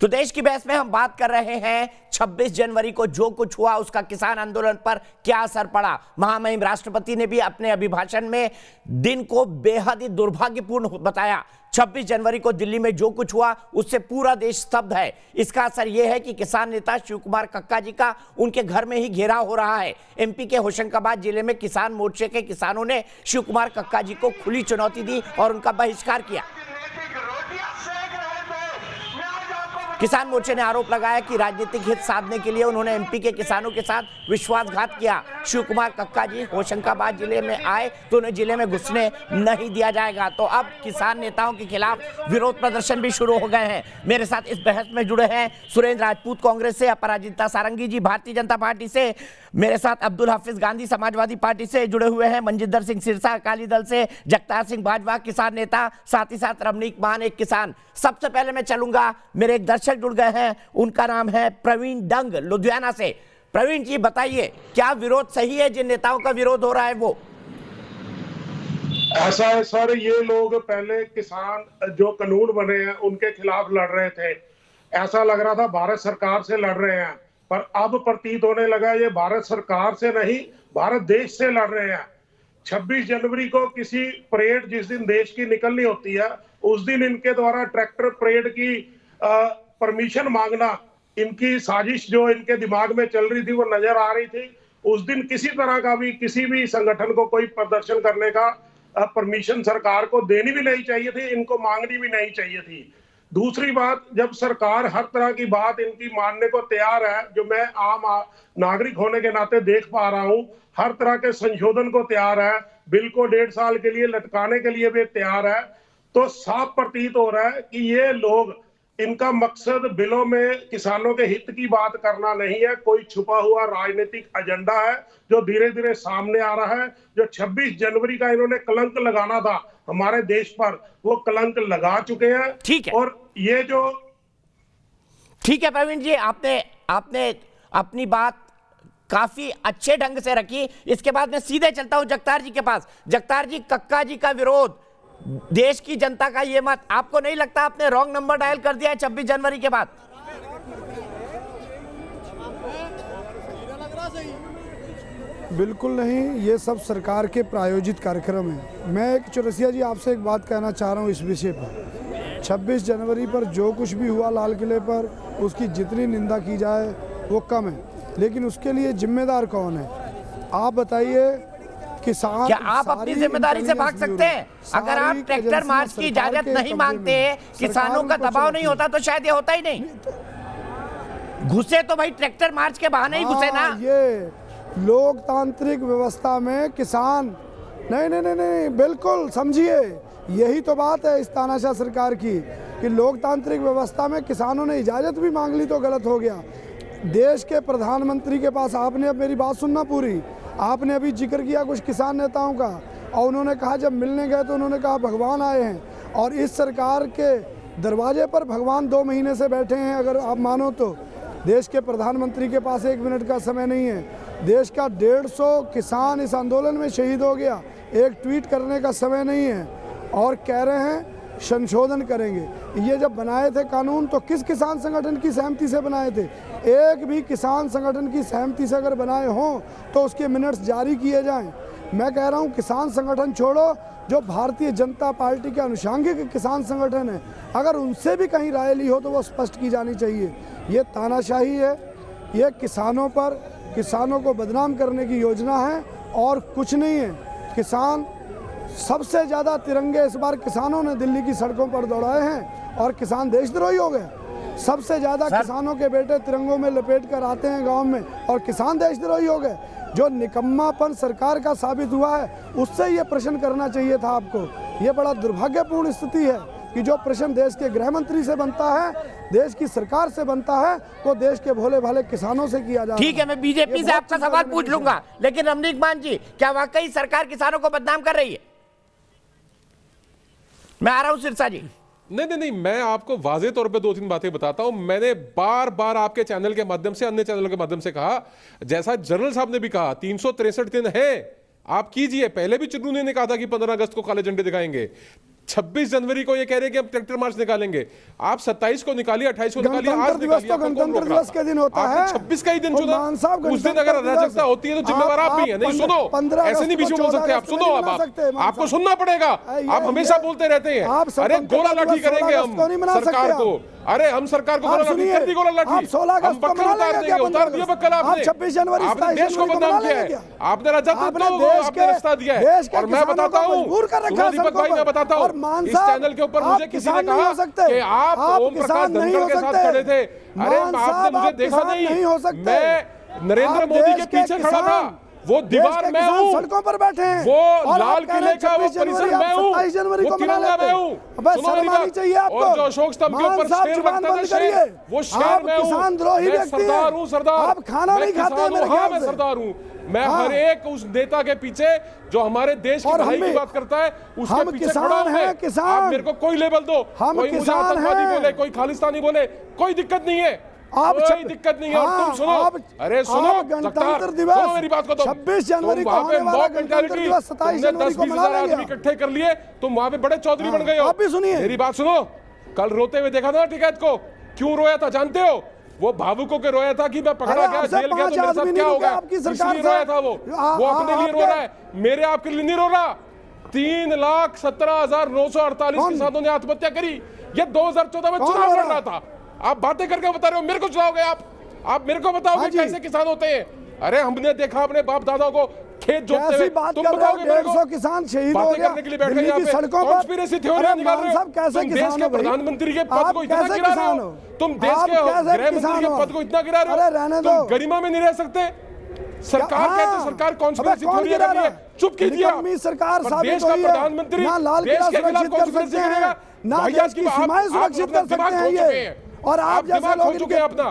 तो देश की बहस में हम बात कर रहे हैं 26 जनवरी को जो कुछ हुआ उसका किसान आंदोलन पर क्या असर पड़ा। महामहिम राष्ट्रपति ने भी अपने अभिभाषण में दिन को बेहद ही दुर्भाग्यपूर्ण बताया। 26 जनवरी को दिल्ली में जो कुछ हुआ उससे पूरा देश स्तब्ध है। इसका असर यह है कि किसान नेता शिव कुमार कक्का जी का उनके घर में ही घेराव हो रहा है। एमपी के होशंगाबाद जिले में किसान मोर्चे के किसानों ने शिव कुमार कक्का जी को खुली चुनौती दी और उनका बहिष्कार किया। किसान मोर्चे ने आरोप लगाया कि राजनीतिक हित साधने के लिए उन्होंने एमपी के किसानों के साथ विश्वासघात किया। शिव कुमार कक्का जी होशंगाबाद जिले में आए तो उन्हें जिले में घुसने नहीं दिया जाएगा। तो अब किसान नेताओं के खिलाफ विरोध प्रदर्शन भी शुरू हो गए हैं। मेरे साथ इस बहस में जुड़े हैं सुरेंद्र राजपूत कांग्रेस से, अपराजिता सारंगी जी भारतीय जनता पार्टी से, मेरे साथ अब्दुल हाफिज गांधी समाजवादी पार्टी से जुड़े हुए हैं, मनजिंदर सिंह सिरसा अकाली दल से, जगतार सिंह भाजपा किसान नेता, साथ ही साथ रमनीक मान एक किसान। सबसे पहले मैं चलूंगा, मेरे एक दर्शक जुड़ गए हैं, उनका नाम है प्रवीण डंग लुधियाना से। प्रवीण जी बताइए, क्या विरोध सही है? जिन नेताओं का विरोध हो रहा है वो ऐसा है सर, ये लोग पहले किसान जो कानून बने हैं उनके खिलाफ लड़ रहे थे। ऐसा लग रहा था भारत सरकार से लड़ रहे हैं, पर अब प्रतीत होने लगा ये भारत सरकार से नहीं भारत देश से लड़ रहे हैं। 26 जनवरी को किसी परेड जिस दिन देश की निकलनी होती है उस दिन इनके द्वारा ट्रैक्टर परेड की परमिशन मांगना, इनकी साजिश जो इनके दिमाग में चल रही थी वो नजर आ रही थी। उस दिन किसी तरह का भी किसी भी संगठन को कोई प्रदर्शन करने का परमिशन सरकार को देनी भी नहीं चाहिए थी, इनको मांगनी भी नहीं चाहिए थी। दूसरी बात, जब सरकार हर तरह की बात इनकी मानने को तैयार है, जो मैं आम नागरिक होने के नाते देख पा रहा हूं, हर तरह के संशोधन को तैयार है, बिल को 1.5 साल के लिए लटकाने के लिए भी तैयार है, तो साफ प्रतीत हो रहा है कि ये लोग, इनका मकसद बिलों में किसानों के हित की बात करना नहीं है, कोई छुपा हुआ राजनीतिक एजेंडा है जो धीरे धीरे सामने आ रहा है। जो 26 जनवरी का इन्होंने कलंक लगाना था हमारे देश पर, वो कलंक लगा चुके हैं। ठीक है, और ये जो ठीक है प्रवीण जी, आपने अपनी बात काफी अच्छे ढंग से रखी। इसके बाद मैं सीधे चलता हूं जगतार जी के पास। जगतार जी, कक्का जी का विरोध, देश की जनता का ये मत, आपको नहीं लगता आपने रॉन्ग नंबर डायल कर दिया है 26 जनवरी के बाद? बिल्कुल नहीं, ये सब सरकार के प्रायोजित कार्यक्रम है। मैं एक चौरसिया जी आपसे एक बात कहना चाह रहा हूँ इस विषय पर। 26 जनवरी पर जो कुछ भी हुआ लाल किले पर, उसकी जितनी निंदा की जाए वो कम है, लेकिन उसके लिए जिम्मेदार कौन है? आप बताइए। किसान, क्या आप अपनी जिम्मेदारी से भाग सकते हैं? अगर आप ट्रैक्टर मार्च की इजाजत नहीं मांगते, किसानों का दबाव नहीं होता, तो शायद ये होता ही नहीं। घुसे तो भाई ट्रैक्टर मार्च के बहाने ही घुसे ना। ये लोकतांत्रिक व्यवस्था में किसान नहीं नहीं नहीं नहीं, बिल्कुल समझिए, यही तो बात है इस तानाशाह सरकार की कि लोकतांत्रिक व्यवस्था में किसानों ने इजाजत भी मांग ली तो गलत हो गया। देश के प्रधानमंत्री के पास, आपने अब मेरी बात सुनना पूरी, आपने अभी जिक्र किया कुछ किसान नेताओं का, और उन्होंने कहा जब मिलने गए तो उन्होंने कहा भगवान आए हैं, और इस सरकार के दरवाजे पर भगवान 2 महीने से बैठे हैं। अगर आप मानो तो देश के प्रधानमंत्री के पास 1 मिनट का समय नहीं है। देश का 150 किसान इस आंदोलन में शहीद हो गया, एक ट्वीट करने का समय नहीं है, और कह रहे हैं संशोधन करेंगे। ये जब बनाए थे कानून तो किस किसान संगठन की सहमति से बनाए थे? एक भी किसान संगठन की सहमति से अगर बनाए हों तो उसके मिनट्स जारी किए जाएं। मैं कह रहा हूं किसान संगठन छोड़ो, जो भारतीय जनता पार्टी के अनुषंगिक किसान संगठन है, अगर उनसे भी कहीं राय ली हो तो वो स्पष्ट की जानी चाहिए। ये तानाशाही है, ये किसानों पर, किसानों को बदनाम करने की योजना है और कुछ नहीं है। किसान, सबसे ज़्यादा तिरंगे इस बार किसानों ने दिल्ली की सड़कों पर दौड़ाए हैं, और किसान देशद्रोही हो गए। सबसे ज़्यादा किसानों के बेटे तिरंगों में लपेट कर आते हैं गांव में, और किसान देशद्रोही हो गए। जो निकम्मापन सरकार का साबित हुआ है, उससे ये प्रश्न करना चाहिए था आपको। ये बड़ा दुर्भाग्यपूर्ण स्थिति है कि जो प्रश्न देश के गृह मंत्री से बनता है, देश की सरकार से बनता है, वो देश के भोले भाले किसानों से किया जाता है। ठीक है, मैं बीजेपी से आपका सवाल पूछ लूंगा, लेकिन रमनीक मान जी, क्या वाकई सरकार किसानों को बदनाम कर रही है? मैं आ रहा हूं सिरसा जी। नहीं, मैं आपको वाजे तौर पे 2-3 बातें बताता हूं। मैंने बार बार आपके चैनल के माध्यम से, अन्य चैनलों के माध्यम से कहा, जैसा जनरल साहब ने भी कहा, 363 दिन है, आप कीजिए। पहले भी चुन्नू ने कहा था कि 15 अगस्त को काले झंडे दिखाएंगे। 26 जनवरी को ये कह रहे हैं कि हम ट्रैक्टर मार्च निकालेंगे। आप 27 को निकालिए, 28 को निकालिए, आज गणतंत्र दिवस निकालिए। तो आपको कौन गणतंत्र रोक रहा दिवस था? के दिन होता आपने है। 26 का ही दिन और चुना, मान साहब उस दिन अगर अराजकता होती है तो जिम्मेवार आप भी हैं। नहीं सुनो, ऐसे नहीं बीच में बोल सकते आप। सुनो, अब आपको सुनना पड़ेगा। आप हमेशा बोलते रहते हैं अरे गोला लाठी करेंगे हम सरकार को। अरे हम सरकार को गोला लाठी कर दी, गोला लाठी हम बक्कल उतार देंगे। उतार दिया बक्कल आपने। 26 जनवरी आपने देश को बदनाम किया है, आपने राजतंत्र को आपने रास्ता दिया है। और मैं बताता हूँ, दीपक भाई मैं बताता हूँ, इस चैनल के ऊपर मुझे किसी ने कहा कि आप ओम प्रकाश धनखड़ के साथ खड़े थे। अरे आपने मुझे देखा नहीं, मैं नरेंद्र मोदी के पीछे खड़ा था। वो दीवार मैं हूँ, सड़कों पर बैठे हैं, वो लाल किले का वो परिसर मैं हूँ, वो तिरंगा मैं हूँ। सुनो मेरी बात। और जो अशोक स्तंभ के ऊपर शेर लगता था, शेर, वो शेर मैं हूँ। मैं सरदार हूँ, सरदार। आप खाना नहीं खाते मेरे हाँ, ख्याल मैं से। सरदार हूँ। मैं हर एक उस नेता के पीछे जो हमारे देश की भलाई की बात करता है उसके पीछे खड़ा हूं मैं। आप मेरे को कोई लेबल दो, कोई मुझे आतंकवादी बोले, कोई खालिस्तानी बोले, कोई दिक्कत नहीं है, कोई दिक्कत नहीं है। और तुम सुनो, अरे सुनो, गणतंत्र दिवस, सुनो मेरी बात को। 26 जनवरी को होने वाला गणतंत्र दिवस 27 जनवरी को मना लेंगे। आदमी इकट्ठे कर लिए, तुम वहां पे बड़े चौधरी बन गए हो। आप भी सुनिए, मेरी बात सुनो। कल रोते हुए देखा था टिकैत को, क्यों रोया था जानते हो? वो भावुकों के रोया था कि मैं पकड़ा गया, जेल गया तो मेरे साथ क्या होगा, इसलिए रोया था। वो अपने लिए रो रहा है, मेरे आपके लिए नहीं रो रहा। 3,17,948 किसानों ने आत्महत्या करी। ये 2014 में चुनाव लड़ रहा था। आप बातें करके बता रहे हो, मेरे को चुनाओगे आप मेरे को बताओगे कैसे किसान होते हैं? अरे हमने देखा अपने बाप दादा को खेत जोतते हुए, तुम बताओगे मेरे को? 150 किसान शहीद हो गया करने के लिए बैठ गए दिल्ली यहाँ की पे, सड़कों पर। कॉन्स्पिरेसी थ्योरी निकाल रहे हो। कैसे तुम देश किसान के हो भाई? प्रधानमंत्री के पद को इतना कैसे गिरा रहे किसान हो, हो? तुम देश आप के कैसे गृह किसान मंत्री के हो? पद को इतना गिरा रहे अरे रहने हो, दो। तुम गरिमा में नहीं रह सकते। सरकार कहते सरकार कॉन्स्पिरेसी थ्योरी कर रही है, चुप कीजिए आप। सरकार पर साबित देश का हुई है, प्रधानमंत्री ना लाल देश किला के खिलाफ सुरक्षित कर कॉन्स्पिरेसी सकते करेगा, हैं, ना भैया देश की सीमाएं सुरक्षित कर सकते हैं ये। और आप जैसे दिमाग लोग खो चुके हैं अपना।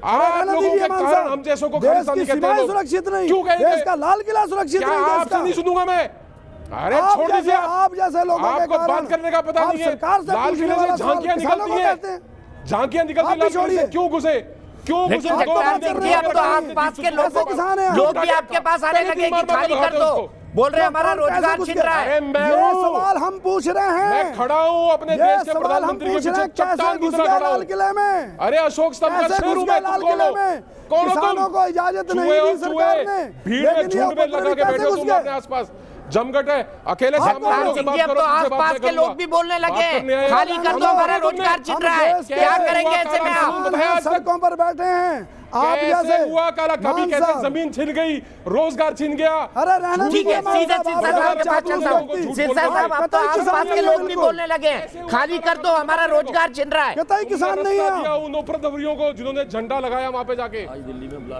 आप रहने लोगों दीजिए के मान कारण साहब, हम जैसों को देश खालिस्तानी की कहते सीमाएं हैं। सुरक्षित नहीं, क्यों कहेंगे? देश का लाल किला सुरक्षित क्या नहीं देश आपसे का। नहीं सुनूंगा मैं? अरे आप छोड़ जैसे- दीजिए आप जैसे लोगों के आपको कारण बात करने का पता आप नहीं है। सरकार से लाल पूछने किले वाला से झांकियां सवाल किसानों निकलती को हैं, कहते हैं। झांकियां निकलती आप भी हैं, लाल किले से छोड़िए। क्यों घुसे? क्यों घुसे? लेकिन आप तो जगतार बात सिंह कर जी, रहे अब हैं, तो कैसे आसपास के लोगों किसान हैं? लोग भी आपके पास आने लगे कि खाली कर दो, बोल रहे हैं हमारा रोजगार छिन रहा है। अरे मैं ये हूं, सवाल हम पूछ रहे हैं। मैं खड़ा हूं अपने ये देश के सवाल हम प्रधानमंत्री के पूछ रहे पीछे हैं, कैसे चट्टान की घुस तरह गए खड़ा लाल हूं। किले में? अरे अशोक स्तंभ का कैसे शेर घुस हूं गए मैं, लाल तुम किले कौन हो? में? कौन हो किसानों तुम? को इजाजत नहीं चूहे दी हो, सरकार चूहे। ने। भीड़ में लेकिन ये झुंड में लगा के कैसे बैठे हो घुस तुम गए? अपने आसपास। जमघट है, अकेले सामने जगतार लोगों से सिंह बात जी, अब करो, तो तुमसे बात आसपास नहीं के करूंगा। लोग भी बोलने बात लगे करने आए हैं। खाली कर दो, हमारा रोजगार छिन रहा है। क्या करेंगे ऐसे में आप? हम सड़कों पर बैठे हैं। आप कैसे जैसे हुआ काला? कभी मान कहते साहब। जमीन छिन गई, रोजगार छिन गया। अरे रहने ठीक है, दीजिए मान सीधे साहब, सिरसा आप साहब के पास चापलूस चलता हूँ। व्यक्ति। सिरसा साहब, अब तो कतई किसान आसपास के नहीं लोग है भी बिल्कुल। बोलने लगे खाली कर दो, हमारा रोजगार छिन रहा है। कतई किसान नहीं है। दिया उन उपद्रवियों को जिन्होंने झंडा लगाया वहां पे जाके।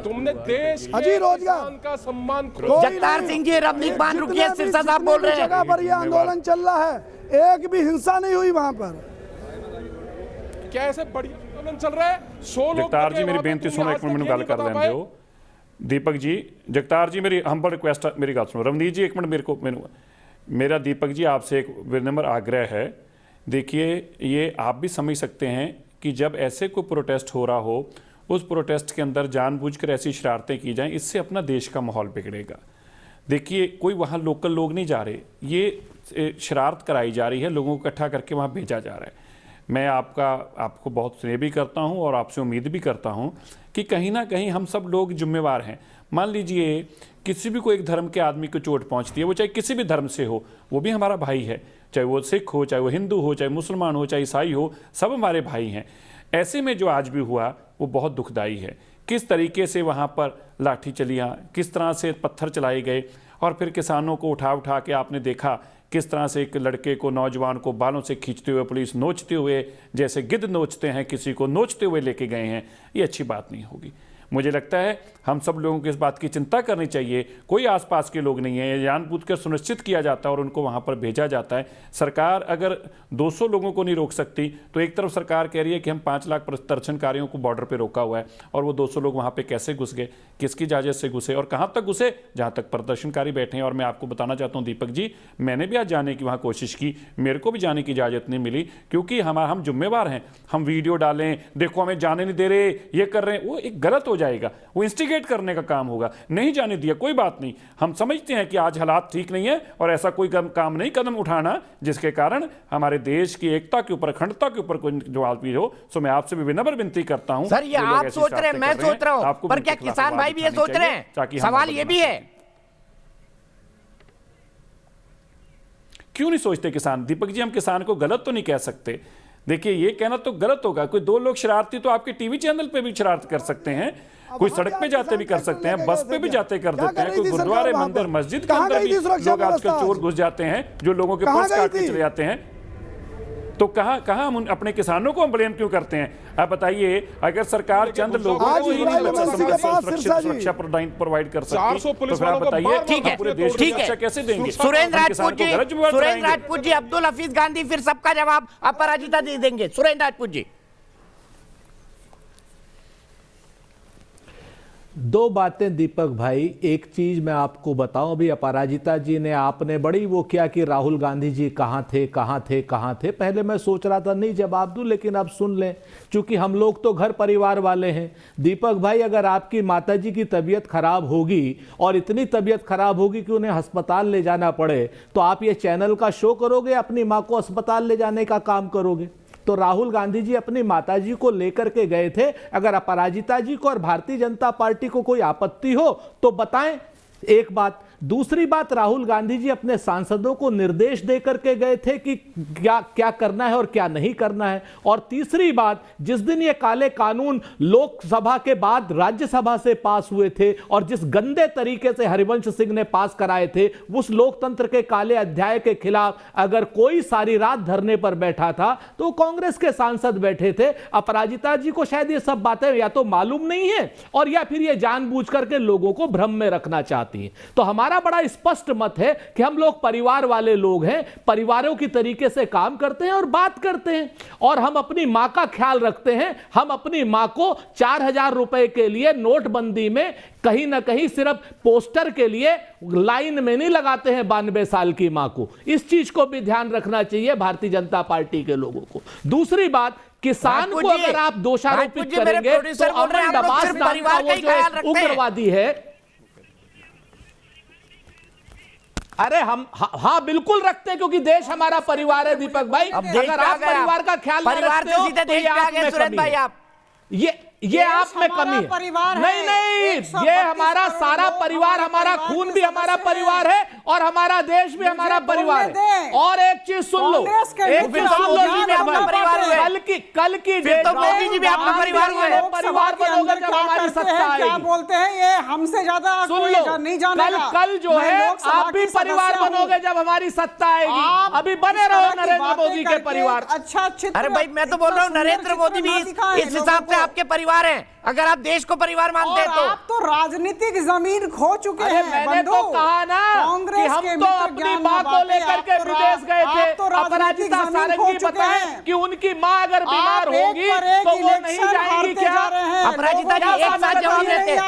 तुमने देश के अजी रोजगार। किसान का सम्मान कोई जगतार नहीं। सिंह जी, रवनीक मान जितने रुकिए, भी- सिरसा साहब जितने बोल भी रहे हैं। जगह पर ये आंदोलन चल रहा है, एक भी हिंसा नहीं हुई वहां पर। क्या ऐसे बढ़िया आंदोलन चल रहा है? 100 लोग जगतार लगे जी मेरी वहां पे, बेनती तुमने सुनो, आज एक तक मिनट ये गल नहीं कर बता लें पाए। दो। दीपक जी, जगतार जी मेरी हम्बल रिक्वेस्ट, मेरी गल सुनो। रवनीत जी एक मिनट, मेरा दीपक जी आपसे एक विनम्र आग्रह है। देखिए, ये आप भी समझ सकते हैं कि जब ऐसे कोई प्रोटेस्ट हो रहा हो, उस प्रोटेस्ट के अंदर जानबूझकर ऐसी शरारतें की जाएं, इससे अपना देश का माहौल बिगड़ेगा। देखिए, कोई वहाँ लोकल लोग नहीं जा रहे, ये शरारत कराई जा रही है, लोगों को इकट्ठा करके वहाँ भेजा जा रहा है। मैं आपको बहुत स्नेह भी करता हूँ और आपसे उम्मीद भी करता हूँ कि कहीं ना कहीं हम सब लोग जिम्मेवार हैं। मान लीजिए किसी भी कोई एक धर्म के आदमी को चोट पहुँचती है, वो चाहे किसी भी धर्म से हो, वो भी हमारा भाई है, चाहे वो सिख हो, चाहे वो हिंदू हो, चाहे मुसलमान हो, चाहे ईसाई हो, सब हमारे भाई हैं। ऐसे में जो आज भी हुआ वो बहुत दुखदाई है। किस तरीके से वहाँ पर लाठी चलियाँ, किस तरह से पत्थर चलाए गए, और फिर किसानों को उठा उठा के आपने देखा किस तरह से एक लड़के को, नौजवान को बालों से खींचते हुए पुलिस नोचते हुए, जैसे गिद्ध नोचते हैं किसी को, नोचते हुए लेके गए हैं। ये अच्छी बात नहीं होगी। मुझे लगता है हम सब लोगों को इस बात की चिंता करनी चाहिए। कोई आसपास के लोग नहीं है, ये जानबूझकर सुनिश्चित किया जाता है और उनको वहाँ पर भेजा जाता है। सरकार अगर 200 लोगों को नहीं रोक सकती, तो एक तरफ सरकार कह रही है कि हम 5 लाख प्रदर्शनकारियों को बॉर्डर पे रोका हुआ है, और वो 200 लोग वहाँ पे कैसे घुस गए, किसकी इजाज़त से घुसे और कहाँ तक घुसे? जहाँ तक प्रदर्शनकारी बैठे हैं। और मैं आपको बताना चाहता हूँ दीपक जी, मैंने भी आज जाने की वहाँ कोशिश की, मेरे को भी जाने की इजाज़त नहीं मिली, क्योंकि हम जिम्मेवार हैं। हम वीडियो डालें, देखो हमें जाने नहीं दे रहे, ये कर रहे हैं, वो एक गलत हो जाएगा, वो इंस्टिगेट करने का काम होगा। नहीं जाने दिया, कोई बात नहीं, हम समझते हैं कि आज हालात ठीक नहीं है और ऐसा कोई काम नहीं कदम उठाना जिसके कारण हमारे देश की एकता के ऊपर, अखंडता के ऊपर कोई जवाब भी हो। सो मैं आपसे भी विनम्र विनती करता हूं। सर, ये आप सोच रहे हैं, मैं सोच रहा हूं, पर क्या किसान भाई भी ये सोच रहे हैं? सवाल ये भी है। क्यों नहीं सोचते किसान? दीपक जी, हम किसान को गलत तो नहीं कह सकते। देखिए, ये कहना तो गलत होगा। कोई दो लोग शरारती तो आपके टीवी चैनल पे भी शरारत कर सकते हैं, कोई सड़क पे जाते भी कर सकते हैं, बस पे भी जाते कर देते हैं, कोई गुरुद्वारे, मंदिर, मस्जिद के अंदर भी लोग आजकल चोर घुस जाते हैं जो लोगों के पर्स काट के चले जाते हैं। तो कहां हम अपने किसानों को ब्लेम क्यों करते हैं? आप बताइए, अगर सरकार चंद लोगों को ही सुरक्षा प्रोवाइड कर सकती है तो फिर आप बताइए ठीक है, पूरे देश की सुरक्षा कैसे देंगे? सुरेंद्र राजपूत जी, अब्दुल हफीज गांधी, फिर सबका जवाब अपराजिता दे देंगे। सुरेंद्र राजपूत जी। दो बातें दीपक भाई, एक चीज मैं आपको बताऊं, अभी अपराजिता जी ने, आपने बड़ी वो किया कि राहुल गांधी जी कहां थे कहां थे कहां थे। पहले मैं सोच रहा था नहीं जवाब दूं, लेकिन अब सुन लें, क्योंकि हम लोग तो घर परिवार वाले हैं। दीपक भाई, अगर आपकी माताजी की तबीयत खराब होगी और इतनी तबीयत खराब होगी कि उन्हें अस्पताल ले जाना पड़े, तो आप ये चैनल का शो करोगे, अपनी मां को अस्पताल ले जाने का काम करोगे? तो राहुल गांधी जी अपनी माताजी को लेकर के गए थे। अगर अपराजिता जी को और भारतीय जनता पार्टी को कोई आपत्ति हो तो बताएं। एक बात। दूसरी बात, राहुल गांधी जी अपने सांसदों को निर्देश देकर के गए थे कि क्या क्या करना है और क्या नहीं करना है। और तीसरी बात, जिस दिन ये काले कानून लोकसभा के बाद राज्यसभा से पास हुए थे और जिस गंदे तरीके से हरिवंश सिंह ने पास कराए थे, उस लोकतंत्र के काले अध्याय के खिलाफ अगर कोई सारी रात धरने पर बैठा था तो कांग्रेस के सांसद बैठे थे। अपराजिता जी को शायद ये सब बातें या तो मालूम नहीं है और या फिर ये जानबूझ करके लोगों को भ्रम में रखना चाहती है। तो हमारा बड़ा स्पष्ट मत है कि हम लोग परिवार वाले लोग हैं, परिवारों की तरीके से काम करते हैं और बात करते हैं, और हम अपनी मां का ख्याल रखते हैं। हम अपनी मां को 4,000 रुपए के लिए नोटबंदी में कहीं ना कहीं सिर्फ पोस्टर के लिए लाइन में नहीं लगाते हैं 92 साल की मां को। इस चीज को भी ध्यान रखना चाहिए भारतीय जनता पार्टी के लोगों को। दूसरी बात, किसान को अगर आप दोषारोपित करेंगे तो अमन दबास नाम का वो जो उग्रवादी है, अरे हम हाँ बिल्कुल रखते हैं, क्योंकि देश हमारा परिवार है दीपक भाई। अगर आप परिवार का ख्याल नहीं रखते हो तो ये आप में कमी है। ये आप में कमी है। नहीं नहीं, ये हमारा सारा परिवार, हमारा खून भी हमारा परिवार है और हमारा देश भी हमारा परिवार है। और एक चीज सुन लो, एक चीज सुन लो, कल की डेट में मोदी जी भी आपका परिवार हुए, परिवार बनोगे जब हमारी सत्ता आएगी। क्या बोलते हैं ये हमसे ज्यादा सुन लो, नहीं जानेगा। कल जो है आप भी परिवार बनोगे जब हमारी सत्ता आएगी। अभी बने रहो नरेंद्र मोदी के परिवार। अच्छा, अरे भाई मैं तो बोल रहा हूँ नरेंद्र मोदी भी इस हिसाब से आपके परिवार हैं। अगर आप देश को परिवार मानते हैं तो आप तो राजनीतिक जमीन खो चुके हैं। मैंने तो कहा ना कि हम तो अपनी मां को लेकर के विदेश गए थे। अपराजिता सारंगी बताएं कि उनकी मां अगर बीमार होगी तो वो नहीं जाएंगी क्या? अपराजिता जी एक साथ जवाब देते हैं।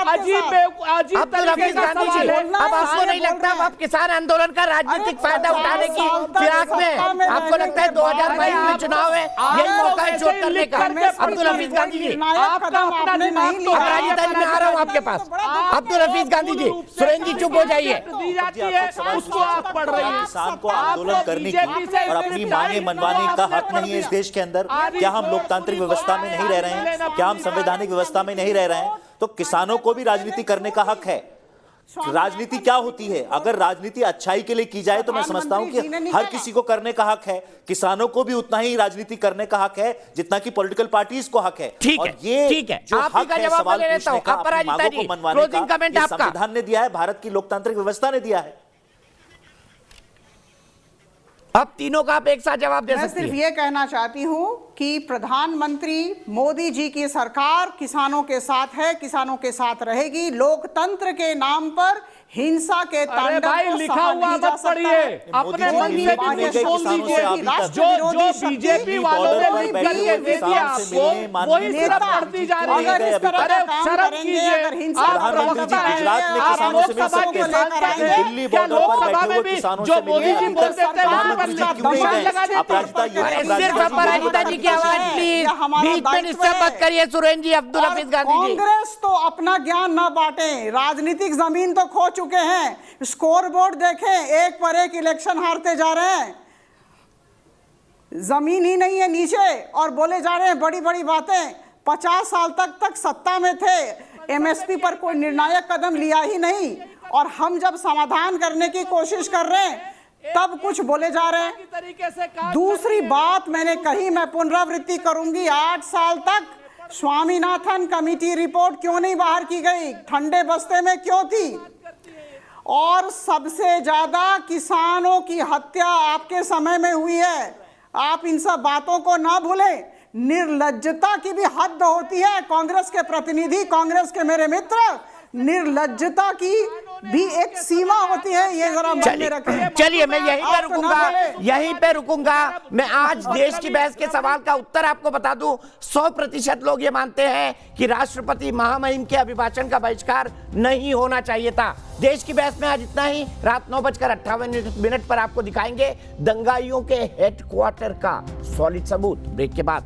अजीब तरीके का सवाल है। अब आपको नहीं लगता आप किसान आंदोलन का राजनीतिक फायदा उठाने की फिराक में, आपको लगता है 2022 में चुनाव है, यही मौका है चोट करने का? अब्दुल हफीज गांधी जी, आपका अपना दिमाग तो अपराजिता जी, मैं आ रहा हूं आपके पास। अब्दुल हफीज गांधी जी, सुरेंद्र जी चुप हो जाइए। दी जाती है उसको आप पढ़ रही हैं। किसान को आंदोलन करने की और अपनी मांगे मनवाने का हक नहीं है इस देश के अंदर? क्या हम लोकतांत्रिक व्यवस्था में नहीं रह रहे हैं? क्या हम संवैधानिक व्यवस्था में नहीं रह रहे हैं? तो किसानों को भी राजनीति करने का हक है। राजनीति क्या होती है? अगर राजनीति अच्छाई के लिए की जाए तो मैं समझता हूं कि हर किसी को करने का हक है। किसानों को भी उतना ही राजनीति करने का हक है जितना कि पॉलिटिकल पार्टीज को हक है। ठीक है, ठीक है, आप ही का जवाब मैं लेता हूं। अपराजिता जी, क्लोजिंग कमेंट आपका। संविधान ने दिया है, भारत की लोकतांत्रिक व्यवस्था ने दिया है। अब तीनों का आप एक साथ जवाब दे सकते हैं। मैं सिर्फ ये कहना चाहती हूं कि प्रधानमंत्री मोदी जी की सरकार किसानों के साथ है, किसानों के साथ रहेगी। लोकतंत्र के नाम पर हिंसा के अरे तांडव भाई को लिखा सहा हुआ नहीं जा मत सकता पढ़िए, है। अपने मन से भी बाह्य बोल शक्ति दीजिए। की राष्ट्र जो विरोधी शक्ति बीजेपी वालों ने लिख करके दे दिया आपको, वही सिर्फ पढ़ती जा रही अगर इस तरह है। का अरे काम शर्म करेंगे, कीजिए, अगर हिंसा आप प्रधानमंत्री जी प्रवक्ता हैं, गुजरात में आप किसानों से मिल लोकसभा सकते के हैं, सांसद हैं, दिल्ली क्या बॉर्डर पर लोकसभा बैठे में हुए भी किसानों जो से मोदी मिलिए। जी अभी तक बोलते थे वहां पर प्रधानमंत्री जी निशान क्यों नहीं लगा गए? देते? अपराजिता ये अरे अपराजिता सिर्फ जी अपराजिता जी की आवाज प्लीज, यह हमारा बीच में दायित्व डिस्टर्ब है। मत करिए सुरेंद्र जी, अब्दुल हफीज गांधी जी। कांग्रेस तो अपना ज्ञान न बांटे, राजनीतिक जमीन तो खो चुके हैं। स्कोर बोर्ड देखें, एक पर एक इलेक्शन हारते जा रहे हैं, जमीन ही नहीं है नीचे, और बोले जा रहे हैं बड़ी बड़ी बातें। 50 साल तक सत्ता में थे, एमएसपी पर कोई निर्णायक कदम लिया ही नहीं, और हम जब समाधान करने की कोशिश कर रहे हैं तब कुछ बोले जा रहे हैं। दूसरी बात मैंने कही, मैं पुनरावृत्ति करूंगी, 8 साल तक स्वामीनाथन कमेटी रिपोर्ट क्यों नहीं बाहर की गई? ठंडे बस्ते में क्यों थी? और सबसे ज्यादा किसानों की हत्या आपके समय में हुई है। आप इन सब बातों को ना भूलें। निर्लज्जता की भी हद होती है। कांग्रेस के प्रतिनिधि, कांग्रेस के मेरे मित्र, निर्लज्जता की भी एक सीमा होती है, ये जरा मन में रखें। चलिए मैं यहीं पे आप तो ना रुकूंगा, बोले। यहीं पे रुकूंगा। मैं आज देश की बहस के सवाल का उत्तर आपको बता दूं, 100% लोग ये मानते हैं कि राष्ट्रपति महामहिम के अभिभाषण का बहिष्कार नहीं होना चाहिए था। देश की बहस में आज इतना ही। रात 9:58 पर आपको दिखाएंगे दंगाइयों के हेडक्वार्टर का सॉलिड सबूत। ब्रेक के बाद